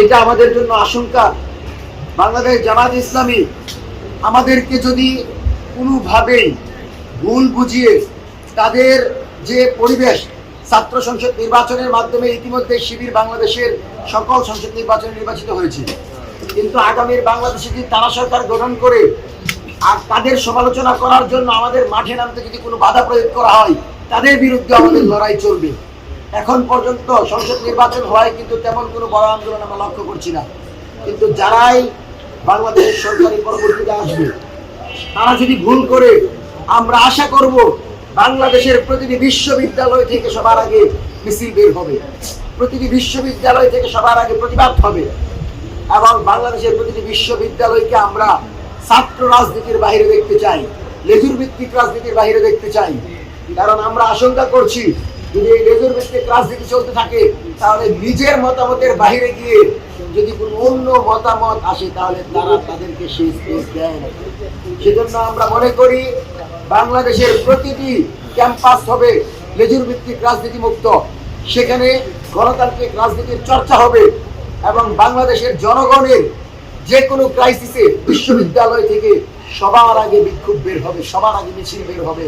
এটা আমাদের জন্য আশঙ্কা। বাংলাদেশ জামায়াত ইসলামী আমাদেরকে যদি কোনোভাবেই ভুল বুঝিয়ে তাদের যে পরিবেশ, ছাত্র সংসদ নির্বাচনের মাধ্যমে ইতিমধ্যে শিবির বাংলাদেশের সকল সংসদ নির্বাচনে নির্বাচিত হয়েছে, কিন্তু আগামীর বাংলাদেশে যদি তারা সরকার গঠন করে আর তাদের সমালোচনা করার জন্য আমাদের মাঠে নামতে যদি কোনো বাধা প্রয়োগ করা হয়, তাদের বিরুদ্ধে আমাদের লড়াই চলবে। এখন পর্যন্ত সংসদ নির্বাচন হওয়ায় কিন্তু তেমন কোনো বড় আন্দোলন আমরা লক্ষ্য করছি না, কিন্তু যারাই বাংলাদেশের সরকারি পরবর্তীতে আসবে তারা যদি ভুল করে, আমরা আশা করব বাংলাদেশের প্রতিটি বিশ্ববিদ্যালয় থেকে সবার আগে মিছিল বের হবে, প্রতিটি বিশ্ববিদ্যালয় থেকে সবার আগে প্রতিবাদ হবে, এবং বাংলাদেশের প্রতিটি বিশ্ববিদ্যালয়কে আমরা ছাত্র রাজনীতির বাইরে দেখতে চাই, লেজুর ভিত্তিক রাজনীতির বাইরে দেখতে চাই। কারণ আমরা আশঙ্কা করছি যদি এই লেজুর ভিত্তিক রাজনীতি চলতে থাকে তাহলে নিজের মতামতের বাইরে গিয়ে যদি কোনো অন্য মতামত আসে তাহলে তারা তাদেরকে সেই স্পেস দেয় না। সেজন্য আমরা মনে করি বাংলাদেশের প্রতিটি ক্যাম্পাস হবে লেজুর ভিত্তিক রাজনীতি মুক্ত, সেখানে গণতান্ত্রিক রাজনীতির চর্চা হবে, এবং বাংলাদেশের জনগণের যে কোনো ক্রাইসিসে বিশ্ববিদ্যালয় থেকে সবার আগে বিক্ষোভ বের হবে, সবার আগে মিছিল বের হবে,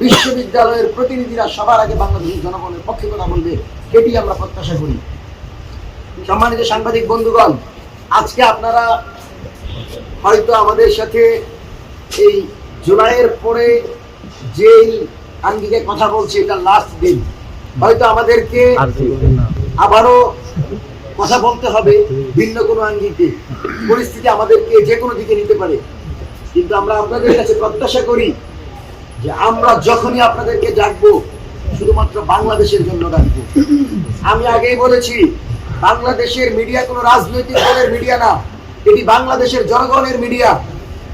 বিশ্ববিদ্যালয়ের প্রতিনিধিরা সবার আগে বাংলাদেশের জনগণের পক্ষে কথা বলবে, এটি আমরা প্রত্যাশা করি। সম্মানিত সাংবাদিক বন্ধুগণ, আজকে আপনারা হয়তো আমাদের সাথে এই জুলাইয়ের পরে যেই আঙ্গিকে কথা বলছি এটা লাস্ট দিন, হয়তো আমাদেরকে আবারও কথা বলতে হবে ভিন্ন কোনো আঙ্গিকে, পরিস্থিতি আমাদেরকে যে কোনো দিকে নিতে পারে, কিন্তু আমরা আপনাদের কাছে প্রত্যাশা করি যে আমরা যখনই আপনাদেরকে ডাকবো শুধুমাত্র বাংলাদেশের জন্য ডাকবো। আমি আগেই বলেছি বাংলাদেশের মিডিয়া কোনো রাজনৈতিক দলের মিডিয়া না, এটি বাংলাদেশের জনগণের মিডিয়া।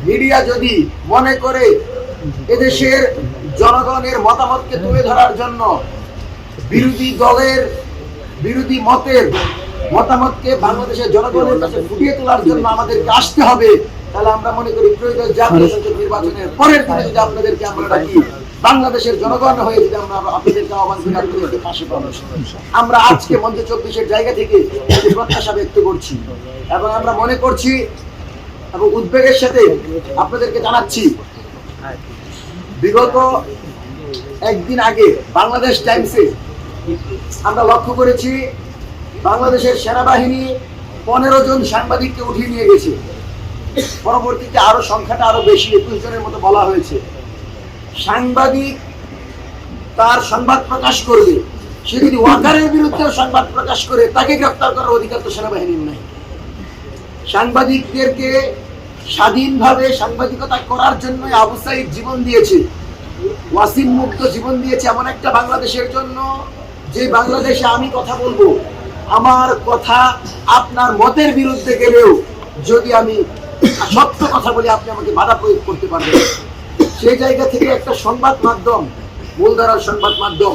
মিডিয়া যদি মনে করে এদেশের জনগণের মতামতকে তুলে ধরার জন্য বিরোধী দলের বিরোধী মতের মতামতকে বাংলাদেশের জনগণের কাছে ফুটিয়ে তোলার জন্য আমাদেরকে আসতে হবে, তাহলে আমরা মনে করি প্রয়োজন জাতীয় সংসদ নির্বাচনের পরের দিনে যদি আপনাদেরকে আমরা ডাকি, বাংলাদেশের জনগণ হয়ে যদি আমরা আপনাদেরকে আহ্বান করি আপনাদেরকে পাশে পাবো। আমরা আজকে মঞ্চ 24-এর জায়গা থেকে প্রত্যাশা ব্যক্ত করছি, এবং আমরা মনে করছি এবং উদ্বেগের সাথে আপনাদেরকে জানাচ্ছি, বিগত একদিন আগে বাংলাদেশ টাইমসে আমরা লক্ষ্য করেছি বাংলাদেশের সেনাবাহিনী 15 জন সাংবাদিককে উঠিয়ে নিয়ে গেছে। পরবর্তীতে আরো সংখ্যাটা আরো বেশি, 21 জনের মতো বলা হয়েছে। সাংবাদিক তার সংবাদ প্রকাশ করবে, সে যদি ওয়াকারের বিরুদ্ধে সংবাদ প্রকাশ করে তাকে গ্রেফতার করার অধিকার তো সেনাবাহিনীর নাই। সাংবাদিকদেরকে স্বাধীনভাবে সাংবাদিকতা করার জন্য আবু সাইদ জীবন দিয়েছে, ওয়াসিম মুক্ত জীবন দিয়েছে এমন একটা বাংলাদেশের জন্য, যে বাংলাদেশে আমি কথা বলবো, আমার কথা আপনার মতের বিরুদ্ধে গেলেও যদি আমি সত্য কথা বলি আপনি আমাকে বাধা প্রয়োগ করতে পারবেন। সেই জায়গা থেকে একটা সংবাদ মাধ্যম, মূলধারার সংবাদ মাধ্যম,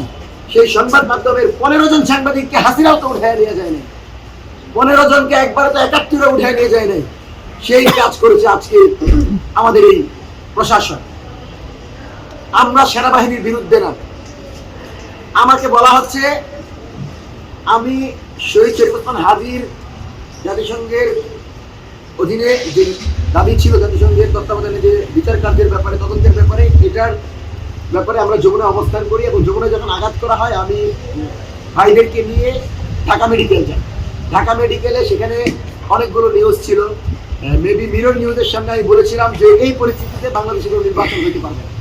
সেই সংবাদ মাধ্যমের 15 জন সাংবাদিককে হাসিনাও তো উঠে নিয়ে যায় নাই, 15 জনকে একবারে তো 71 উঠে নিয়ে যায় নাই। সেই কাজ করেছে আজকে আমাদের এই প্রশাসন। আমরা সেনাবাহিনীর বিরুদ্ধে না। আমাকে বলা হচ্ছে আমি শহীদ শরীফ ওসমান হাদির জাতিসংঘের অধীনে যে দাবি ছিল জাতিসংঘের তত্ত্বাবধানে যে বিচার কার্যের ব্যাপারে, তদন্তের ব্যাপারে, এটার ব্যাপারে আমরা যমুনায় অবস্থান করি, এবং যমুনায় যখন আঘাত করা হয় আমি ভাইদেরকে নিয়ে ঢাকা মেডিকেল যাই। ঢাকা মেডিকেলে সেখানে অনেকগুলো নিউজ ছিল, মেবি মিরর নিউজের সামনে আমি বলেছিলাম যে এই পরিস্থিতিতে বাংলাদেশে কোনো নির্বাচন হতে পারবে না।